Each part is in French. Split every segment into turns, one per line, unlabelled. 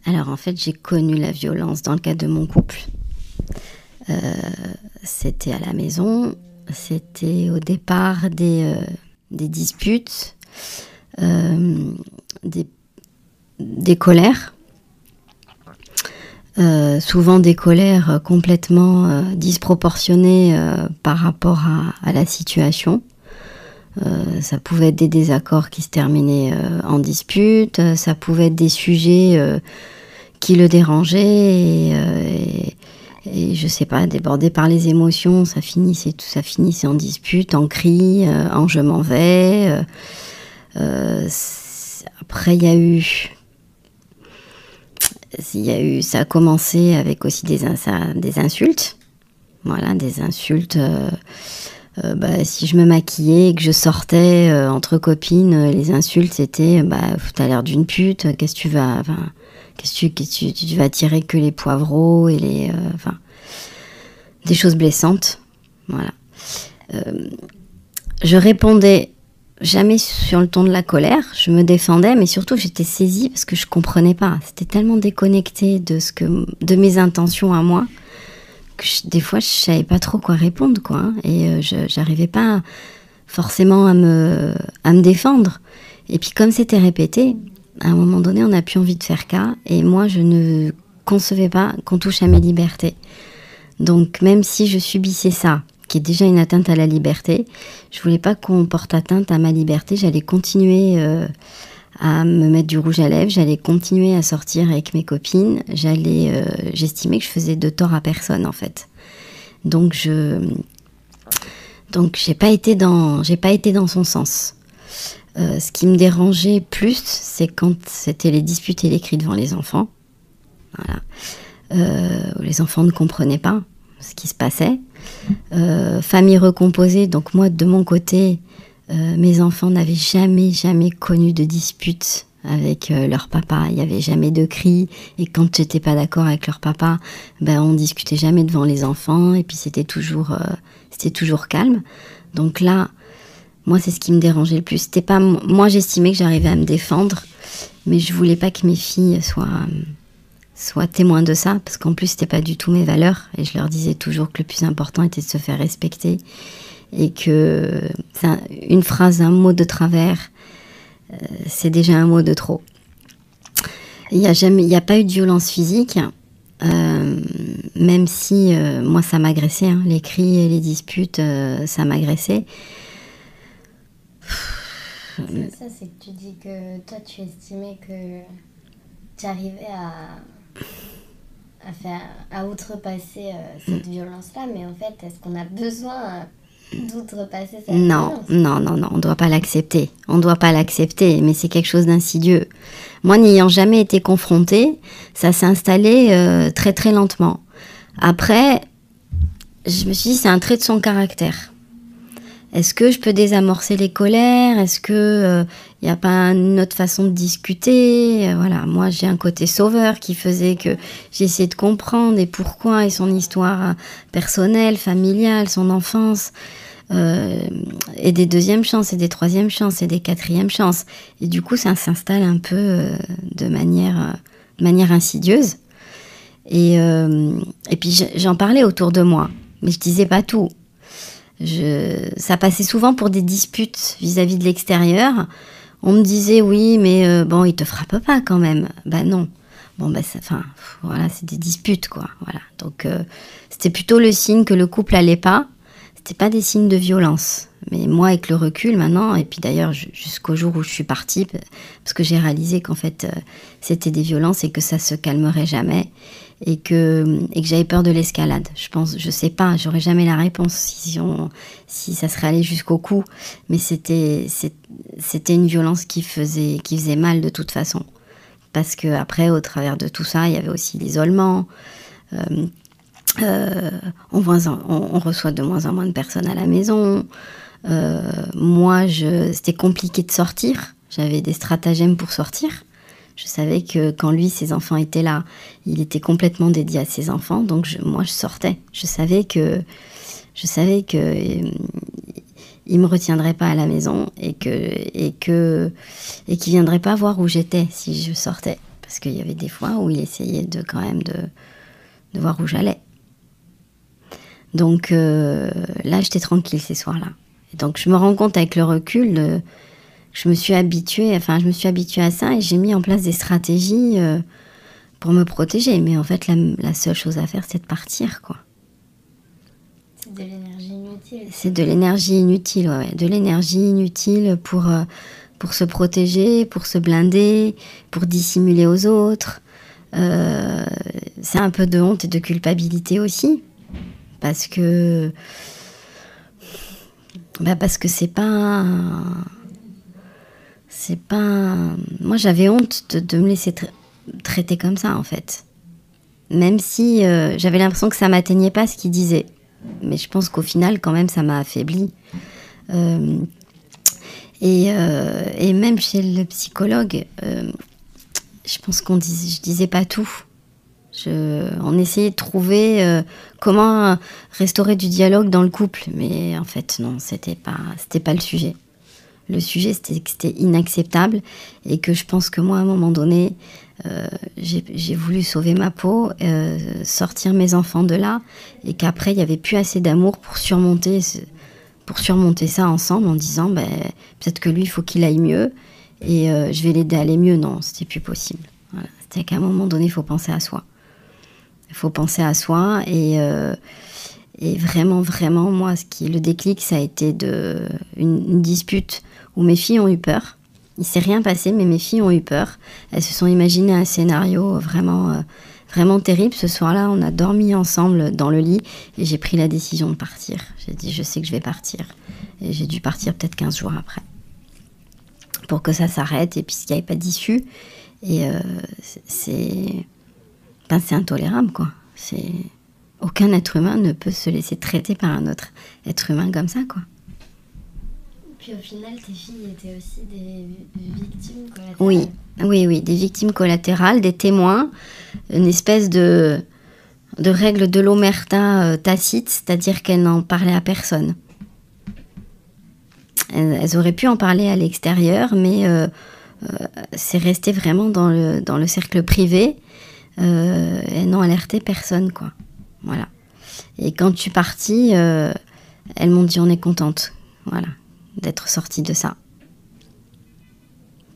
Alors en fait, j'ai connu la violence dans le cadre de mon couple. C'était à la maison, c'était au départ des disputes, des colères. Souvent des colères complètement disproportionnées par rapport à la situation. Ça pouvait être des désaccords qui se terminaient en dispute, ça pouvait être des sujets qui le dérangeaient et je sais pas, débordé par les émotions, ça finissait en dispute, en cris, en je m'en vais. Après il y a eu, ça a commencé avec aussi des insultes. Voilà, des insultes. Si je me maquillais et que je sortais entre copines, les insultes c'était t'as l'air d'une pute, qu'est-ce que tu vas, tu vas tirer que les poivreaux et les, des choses blessantes. Voilà. Je répondais jamais sur le ton de la colère, je me défendais, mais surtout j'étais saisie parce que je comprenais pas. C'était tellement déconnecté de mes intentions à moi que des fois je savais pas trop quoi répondre, quoi. Hein, et j'arrivais pas forcément à me défendre. Et puis comme c'était répété, à un moment donné, on n'a plus envie de faire cas. Et moi, je ne concevais pas qu'on touche à mes libertés. Donc même si je subissais ça, qui est déjà une atteinte à la liberté, je voulais pas qu'on porte atteinte à ma liberté. J'allais continuer à me mettre du rouge à lèvres, j'allais continuer à sortir avec mes copines, j'estimais que je faisais de tort à personne en fait. Donc j'ai pas été dans son sens. Ce qui me dérangeait plus, c'est quand c'était les disputes et les cris devant les enfants. Voilà. Les enfants ne comprenaient pas ce qui se passait. Famille recomposée, donc moi de mon côté, mes enfants n'avaient jamais connu de dispute avec leur papa. Il n'y avait jamais de cris. Et quand j'étais pas d'accord avec leur papa, on discutait jamais devant les enfants. Et puis c'était toujours calme. Donc là, moi c'est ce qui me dérangeait le plus. C'était pas moi, j'estimais que j'arrivais à me défendre, mais je voulais pas que mes filles soient témoins de ça, parce qu'en plus c'était pas du tout mes valeurs. Et je leur disais toujours que le plus important était de se faire respecter. Et que une phrase, un mot de travers, c'est déjà un mot de trop. Il n'y a pas eu de violence physique, même si moi ça m'agressait, hein, les cris et les disputes, ça m'agressait.
Ça, c'est que tu dis que toi tu estimais que tu arrivais à outrepasser cette violence-là, mais en fait, est-ce qu'on a besoin d'outrepasser cette violence?
Non, on ne doit pas l'accepter. On ne doit pas l'accepter, mais c'est quelque chose d'insidieux. Moi, n'ayant jamais été confrontée, ça s'est installé très très lentement. Après, je me suis dit, c'est un trait de son caractère. Est-ce que je peux désamorcer les colères? Est-ce que y a pas une autre façon de discuter? Voilà, moi j'ai un côté sauveur qui faisait que j'essayais de comprendre et pourquoi, et son histoire personnelle, familiale, son enfance, et des deuxièmes chances, et des troisièmes chances, et des quatrièmes chances. Et du coup, ça s'installe un peu de manière insidieuse. Et puis j'en parlais autour de moi, mais je disais pas tout. Ça passait souvent pour des disputes vis-à-vis de l'extérieur. On me disait oui, mais il te frappe pas quand même. Non. Voilà, c'est des disputes, quoi. Voilà. Donc c'était plutôt le signe que le couple allait pas. C'était pas des signes de violence. Mais moi, avec le recul maintenant, et puis d'ailleurs jusqu'au jour où je suis partie, parce que j'ai réalisé qu'en fait c'était des violences et que ça se calmerait jamais. Et que j'avais peur de l'escalade. Je sais pas, j'aurais jamais la réponse si ça serait allé jusqu'au cou, mais c'était une violence qui faisait mal de toute façon. Parce que après, au travers de tout ça, il y avait aussi l'isolement. On reçoit de moins en moins de personnes à la maison. Moi, c'était compliqué de sortir. J'avais des stratagèmes pour sortir. Je savais que quand lui, ses enfants étaient là, il était complètement dédié à ses enfants. Donc moi, je sortais. Je savais que il me retiendrait pas à la maison et qu'il viendrait pas voir où j'étais si je sortais. Parce qu'il y avait des fois où il essayait quand même de voir où j'allais. Donc là, j'étais tranquille ces soirs-là. Et donc je me rends compte avec le recul, je me suis habituée à ça et j'ai mis en place des stratégies pour me protéger. Mais en fait, la seule chose à faire, c'est de partir, quoi.
C'est de l'énergie inutile.
C'est de l'énergie inutile, ouais. De l'énergie inutile pour se protéger, pour se blinder, pour dissimuler aux autres. C'est un peu de honte et de culpabilité aussi. Parce que c'est pas... Moi, j'avais honte de me laisser traiter comme ça, en fait. Même si j'avais l'impression que ça m'atteignait pas ce qu'il disait. Mais je pense qu'au final, quand même, ça m'a affaiblie. Et même chez le psychologue, je pense je disais pas tout. On essayait de trouver comment restaurer du dialogue dans le couple. Mais en fait, non, c'était pas le sujet. Le sujet, c'était que c'était inacceptable et que je pense que moi, à un moment donné, j'ai voulu sauver ma peau, sortir mes enfants de là, et qu'après, il n'y avait plus assez d'amour pour surmonter ça ensemble en disant, peut-être que lui, il faut qu'il aille mieux et je vais l'aider à aller mieux. Non, c'était plus possible. Voilà. C'était qu'à un moment donné, il faut penser à soi. Il faut penser à soi et vraiment, vraiment, moi, le déclic, ça a été une dispute où mes filles ont eu peur. Il s'est rien passé, mais mes filles ont eu peur. Elles se sont imaginées un scénario vraiment, vraiment terrible. Ce soir-là, on a dormi ensemble dans le lit et j'ai pris la décision de partir. J'ai dit, je sais que je vais partir. Et j'ai dû partir peut-être 15 jours après pour que ça s'arrête et puis qu'il n'y avait pas d'issue. Et c'est intolérable, quoi. Aucun être humain ne peut se laisser traiter par un autre être humain comme ça, quoi.
Puis au final, tes filles étaient aussi des victimes collatérales.
Oui, des victimes collatérales, des témoins, une espèce de règle de l'omerta tacite, c'est-à-dire qu'elles n'en parlaient à personne. Elles auraient pu en parler à l'extérieur, mais c'est resté vraiment dans le cercle privé. Elles n'ont alerté personne, quoi. Voilà. Et quand je suis partie, elles m'ont dit on est contente, voilà, d'être sortie de ça.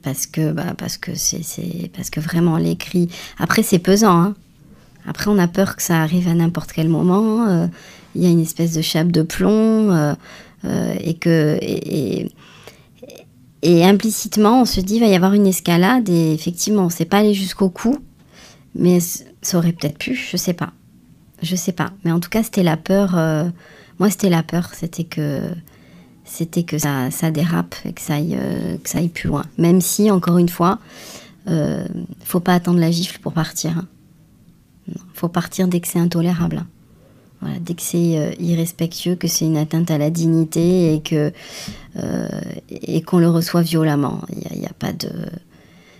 Parce que vraiment les cris. Après c'est pesant, hein. Après on a peur que ça arrive à n'importe quel moment. Il y a une espèce de chape de plomb et implicitement on se dit il va y avoir une escalade et effectivement c'est pas aller jusqu'au cou. Mais ça aurait peut-être pu, je sais pas. Mais en tout cas, c'était la peur. Moi, c'était la peur. C'était que ça dérape et que ça aille plus loin. Même si, encore une fois, faut pas attendre la gifle pour partir. Hein. Non, faut partir dès que c'est intolérable. Hein. Voilà, dès que c'est irrespectueux, que c'est une atteinte à la dignité et qu'on le reçoit violemment. Il y a pas de...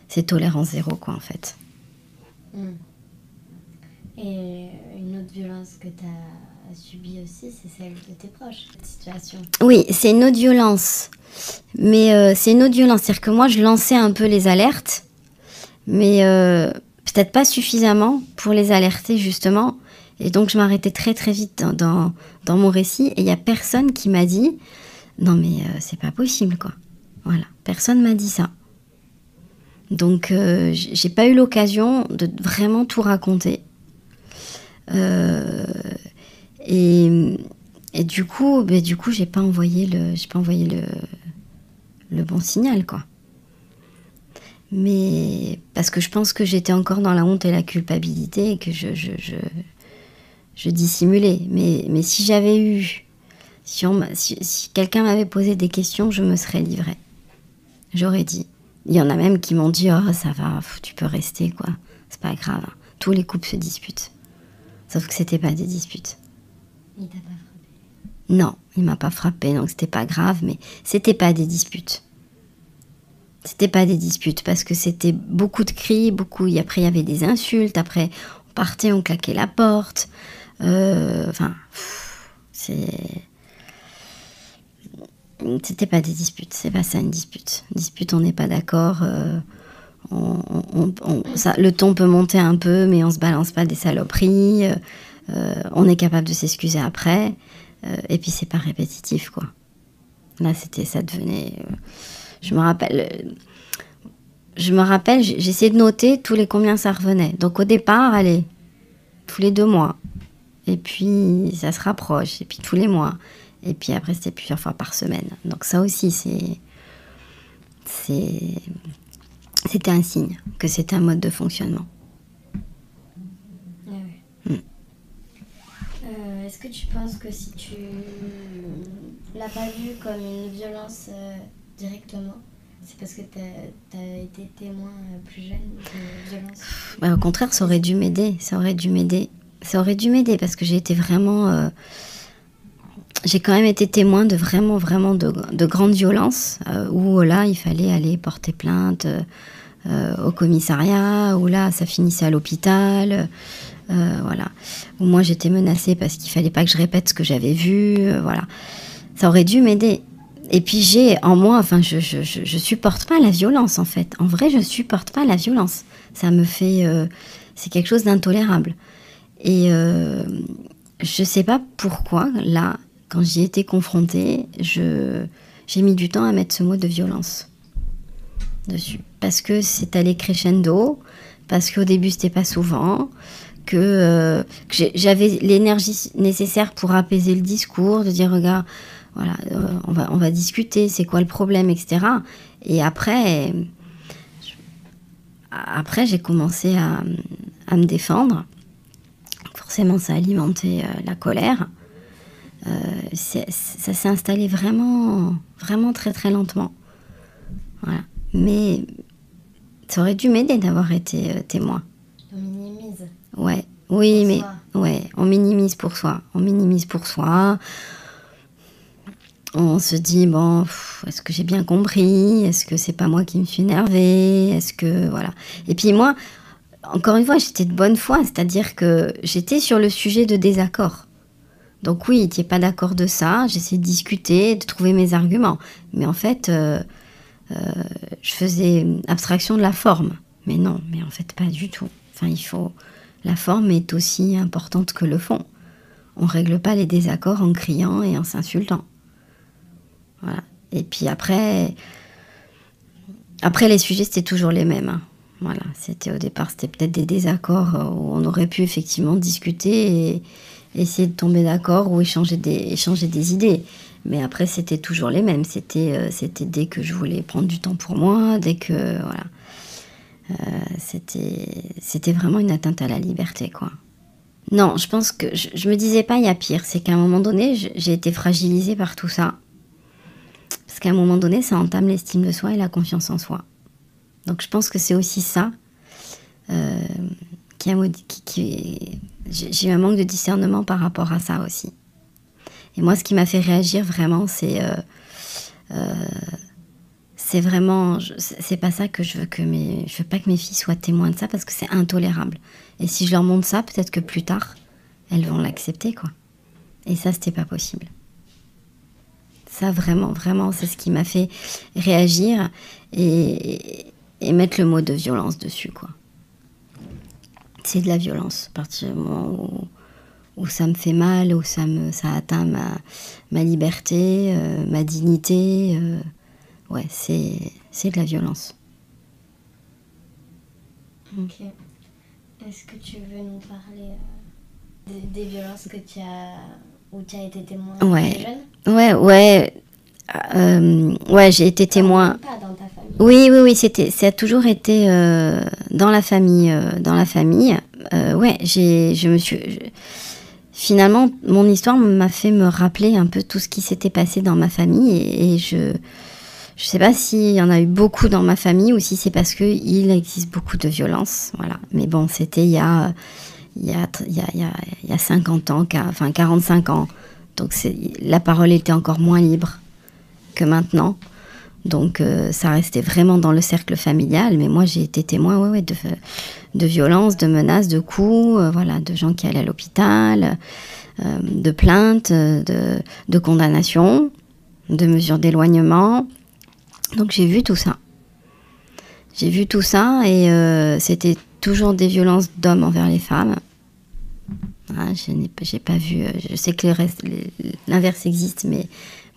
C'est tolérance zéro, quoi, en fait.
Et une autre violence que tu as subie aussi, c'est celle de tes proches, cette situation.
Oui, c'est une autre violence. Mais c'est une autre violence. C'est-à-dire que moi, je lançais un peu les alertes, mais peut-être pas suffisamment pour les alerter, justement. Et donc, je m'arrêtais très, très vite dans mon récit. Et il n'y a personne qui m'a dit « Non, mais c'est pas possible, quoi. » Voilà, personne m'a dit ça. Donc, j'ai pas eu l'occasion de vraiment tout raconter. Et du coup, j'ai pas envoyé le bon signal, quoi. Mais parce que je pense que j'étais encore dans la honte et la culpabilité et que je dissimulais. Mais si j'avais eu, si quelqu'un m'avait posé des questions, je me serais livrée. J'aurais dit. Il y en a même qui m'ont dit « Oh, ça va, tu peux rester, quoi. C'est pas grave. Hein. Tous les couples se disputent. » Sauf que c'était pas des disputes.
Il t'a pas frappé?
Non, il m'a pas frappé, donc c'était pas grave, mais c'était pas des disputes. C'était pas des disputes, parce que c'était beaucoup de cris, après il y avait des insultes, après on partait, on claquait la porte. C'était pas des disputes, c'est pas ça une dispute. Dispute, on n'est pas d'accord, le ton peut monter un peu, mais on se balance pas des saloperies. On est capable de s'excuser après. Et puis c'est pas répétitif, quoi. Là, ça devenait... Je me rappelle, j'essayais de noter tous les combien ça revenait. Donc au départ, allez, tous les 2 mois. Et puis ça se rapproche. Et puis tous les mois. Et puis après, c'était plusieurs fois par semaine. Donc ça aussi, c'était un signe que c'était un mode de fonctionnement.
Ah ouais. Est-ce que tu penses que si tu l'as pas vu comme une violence directement, c'est parce que t'as été témoin plus jeune de violence?
Au contraire, ça aurait dû m'aider. Ça aurait dû m'aider parce que j'ai été vraiment... j'ai quand même été témoin de vraiment de grandes violences où là, il fallait aller porter plainte au commissariat, où là, ça finissait à l'hôpital... voilà. Où moi j'étais menacée parce qu'il fallait pas que je répète ce que j'avais vu, voilà. Ça aurait dû m'aider. Et puis j'ai en moi, enfin je supporte pas la violence en fait. En vrai, je supporte pas la violence. Ça me fait, c'est quelque chose d'intolérable. Et je sais pas pourquoi là, quand j'y étais confrontée, j'ai mis du temps à mettre ce mot de violence dessus, parce que c'est allé crescendo, parce qu'au début c'était pas souvent. Que j'avais l'énergie nécessaire pour apaiser le discours, de dire regarde, voilà, on va discuter, c'est quoi le problème, etc. Et après j'ai commencé à me défendre. Forcément, ça a alimenté la colère. Ça s'est installé vraiment très très lentement. Voilà. Mais ça aurait dû m'aider d'avoir été témoin.
On minimise.
Ouais, oui, mais
soi.
ouais, on minimise pour soi. On se dit bon, est-ce que j'ai bien compris? Est-ce que c'est pas moi qui me suis énervée? Est-ce que voilà. Et puis moi, encore une fois, j'étais de bonne foi, c'est-à-dire que j'étais sur le sujet de désaccord. Donc oui, tu n'es pas d'accord de ça. J'essayais de discuter, de trouver mes arguments, mais en fait, je faisais abstraction de la forme. Mais non, mais en fait pas du tout. Enfin, la forme est aussi importante que le fond. On règle pas les désaccords en criant et en s'insultant. Voilà. Et puis après les sujets, c'était toujours les mêmes. Hein. Voilà. Au départ, c'était peut-être des désaccords où on aurait pu effectivement discuter et essayer de tomber d'accord ou échanger des idées. Mais après, c'était toujours les mêmes. C'était dès que je voulais prendre du temps pour moi, dès que... Voilà. C'était vraiment une atteinte à la liberté, quoi. Non, je pense que je me disais pas il y a pire. C'est qu'à un moment donné, j'ai été fragilisée par tout ça. Parce qu'à un moment donné, ça entame l'estime de soi et la confiance en soi. Donc je pense que c'est aussi ça j'ai eu un manque de discernement par rapport à ça aussi. Et moi, ce qui m'a fait réagir vraiment, c'est vraiment, c'est pas ça que je veux je veux pas que mes filles soient témoins de ça parce que c'est intolérable. Et si je leur montre ça, peut-être que plus tard, elles vont l'accepter, quoi. Et ça, c'était pas possible. Ça, vraiment, c'est ce qui m'a fait réagir et mettre le mot de violence dessus, quoi. C'est de la violence, à partir du moment où ça me fait mal, où ça atteint ma liberté, ma dignité. Ouais, c'est de la violence.
Ok. Est-ce que tu veux nous parler des violences où tu as été témoin
Ouais.
jeune?
Ouais, j'ai été témoin.
Pas dans ta famille.
Oui, ça a toujours été dans la famille. Finalement, mon histoire m'a fait me rappeler un peu tout ce qui s'était passé dans ma famille et je sais pas s'il y en a eu beaucoup dans ma famille ou si c'est parce qu'il existe beaucoup de violence, voilà. Mais bon, c'était il y a 50 ans, enfin 45 ans. Donc la parole était encore moins libre que maintenant. Donc ça restait vraiment dans le cercle familial. Mais moi, j'ai été témoin de violences, de menaces, de coups, de gens qui allaient à l'hôpital, de plaintes, de condamnations, de mesures d'éloignement. Donc j'ai vu tout ça. J'ai vu tout ça et c'était toujours des violences d'hommes envers les femmes. Ah, j'ai pas vu. Je sais que l'inverse existe, mais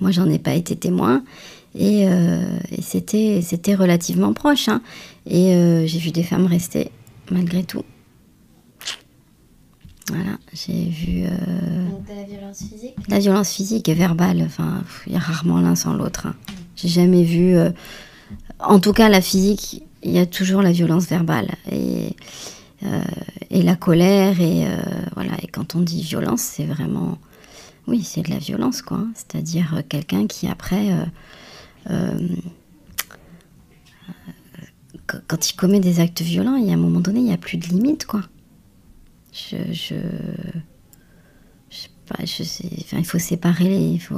moi, j'en ai pas été témoin. Et c'était relativement proche. Hein. Et j'ai vu des femmes rester, malgré tout. Voilà, j'ai vu...
Donc de la violence physique?
La violence physique et verbale. Enfin, il y a rarement l'un sans l'autre. Hein. J'ai jamais vu... en tout cas, la physique, il y a toujours la violence verbale. Et la colère. Et, voilà. Et quand on dit violence, c'est vraiment... Oui, c'est de la violence, quoi. Hein. C'est-à-dire quelqu'un qui, après... quand il commet des actes violents, il y a un moment donné, il n'y a plus de limite, quoi. Je sais pas, enfin, il faut séparer, il faut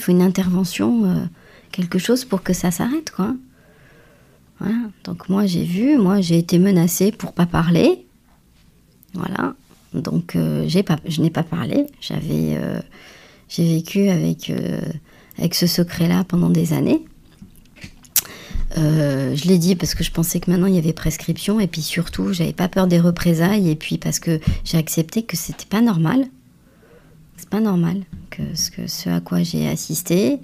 une intervention, quelque chose pour que ça s'arrête, quoi. Voilà. Donc moi j'ai été menacée pour pas parler, voilà. Donc je n'ai pas parlé. J'ai vécu avec ce secret-là pendant des années. Je l'ai dit parce que je pensais que maintenant il y avait prescription, et puis surtout j'avais pas peur des représailles, et puis parce que j'ai accepté que c'était pas normal. C'est pas normal que ce à quoi j'ai assisté,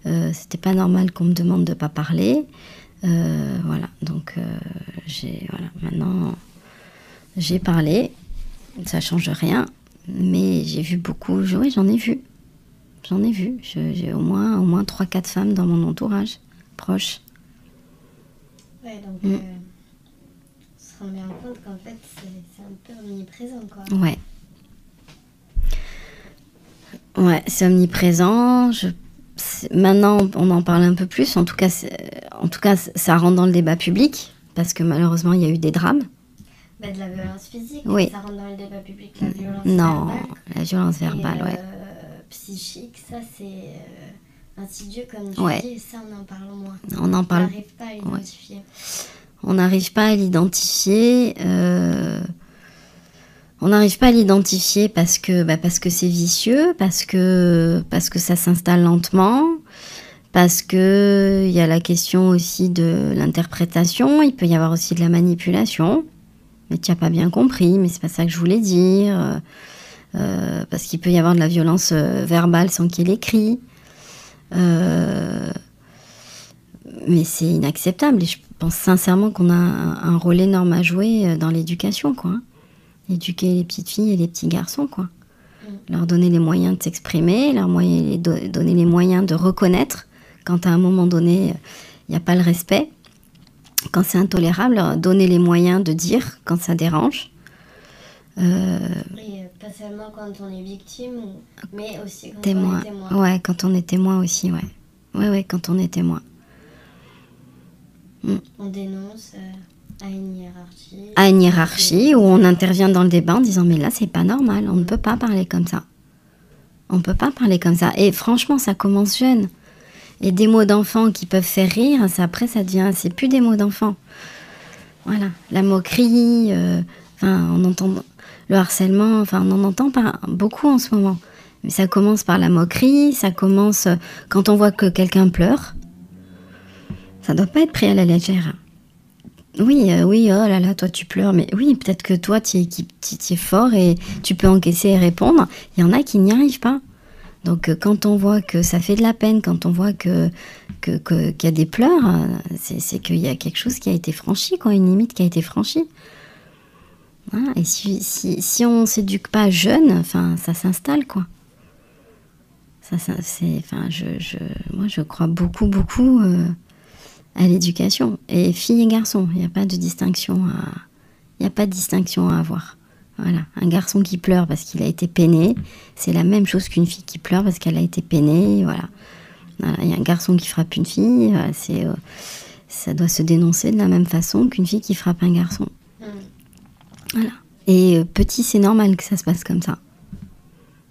c'était pas normal qu'on me demande de pas parler. Voilà, donc maintenant j'ai parlé, ça change rien, mais j'ai vu beaucoup, oui, j'en ai vu. J'ai au moins 3-4 femmes dans mon entourage proche.
Ouais, donc on se rend bien compte qu'en fait c'est un peu omniprésent, quoi.
Ouais, c'est omniprésent. Maintenant, on en parle un peu plus. En tout cas, ça rentre dans le débat public, parce que malheureusement, il y a eu des drames.
Bah, de la violence physique,
oui.
Ça rentre dans le débat public, la violence
verbale.
Non,
la violence verbale, ouais.
Psychique, ça c'est insidieux, comme tu dis, et ça on en parle moins.
On n'arrive
pas à l'identifier.
Ouais. On n'arrive pas à l'identifier. On n'arrive pas à l'identifier parce que c'est vicieux, parce que ça s'installe lentement, parce que il y a la question aussi de l'interprétation. Il peut y avoir aussi de la manipulation. Mais tu n'as pas bien compris, mais c'est pas ça que je voulais dire. Parce qu'il peut y avoir de la violence verbale sans qu'il y ait l'écrit. Mais c'est inacceptable. Et je pense sincèrement qu'on a un rôle énorme à jouer dans l'éducation, quoi. Éduquer les petites filles et les petits garçons, quoi. Leur donner les donner de s'exprimer, donner les moyens de reconnaître quand à un moment donné, il n'y a pas le respect. Quand c'est intolérable, leur donner les moyens de dire quand ça dérange.
Et pas seulement quand on est victime, mais aussi quand on est témoin.
Ouais, quand on est témoin aussi, ouais. Ouais, quand on est témoin.
On dénonce à une hiérarchie.
À une hiérarchie où on intervient dans le débat en disant mais là c'est pas normal, on ne peut pas parler comme ça. On ne peut pas parler comme ça. Et franchement, ça commence jeune. Et des mots d'enfant qui peuvent faire rire, après c'est plus des mots d'enfant. Voilà, la moquerie, on entend le harcèlement, on en entend pas beaucoup en ce moment. Mais ça commence par la moquerie, ça commence quand on voit que quelqu'un pleure. Ça doit pas être pris à la légère. Oui, oh là là, toi tu pleures, mais oui, peut-être que toi tu es fort et tu peux encaisser et répondre. Il y en a qui n'y arrivent pas. Donc quand on voit que ça fait de la peine, quand on voit qu'il y a des pleurs, c'est qu'il y a quelque chose qui a été franchi, quoi, une limite qui a été franchie. Voilà. Et si on s'éduque pas jeune, ça s'installe, quoi. Moi je crois beaucoup à l'éducation. Et filles et garçons, il n'y a pas de distinction à avoir. Voilà. Un garçon qui pleure parce qu'il a été peiné, c'est la même chose qu'une fille qui pleure parce qu'elle a été peinée. Voilà. Il y a un garçon qui frappe une fille, ça doit se dénoncer de la même façon qu'une fille qui frappe un garçon. Voilà. Et petit, c'est normal que ça se passe comme ça.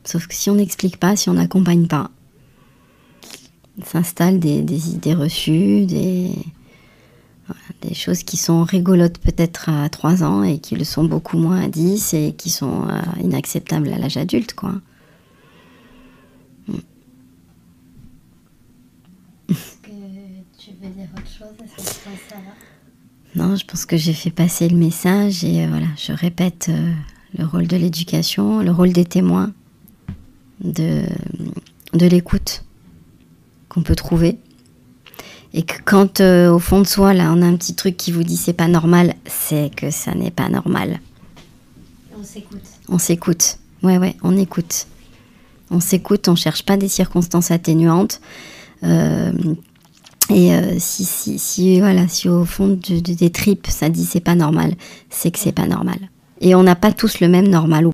Sauf que si on n'explique pas, si on n'accompagne pas, s'installent des idées reçues, des choses qui sont rigolotes peut-être à 3 ans et qui le sont beaucoup moins à 10 et qui sont inacceptables à l'âge adulte, quoi.
Est-ce que tu veux dire autre chose à ce que ça va ?
Non, je pense que j'ai fait passer le message et voilà, je répète le rôle de l'éducation, le rôle des témoins, de l'écoute qu'on peut trouver. Et que quand au fond de soi, là, on a un petit truc qui vous dit c'est pas normal, c'est que ça n'est pas normal.
On s'écoute.
On s'écoute. Ouais, on écoute. On s'écoute, on cherche pas des circonstances atténuantes. Si au fond des tripes, ça dit c'est pas normal, c'est que c'est pas normal. Et on n'a pas tous le même normal.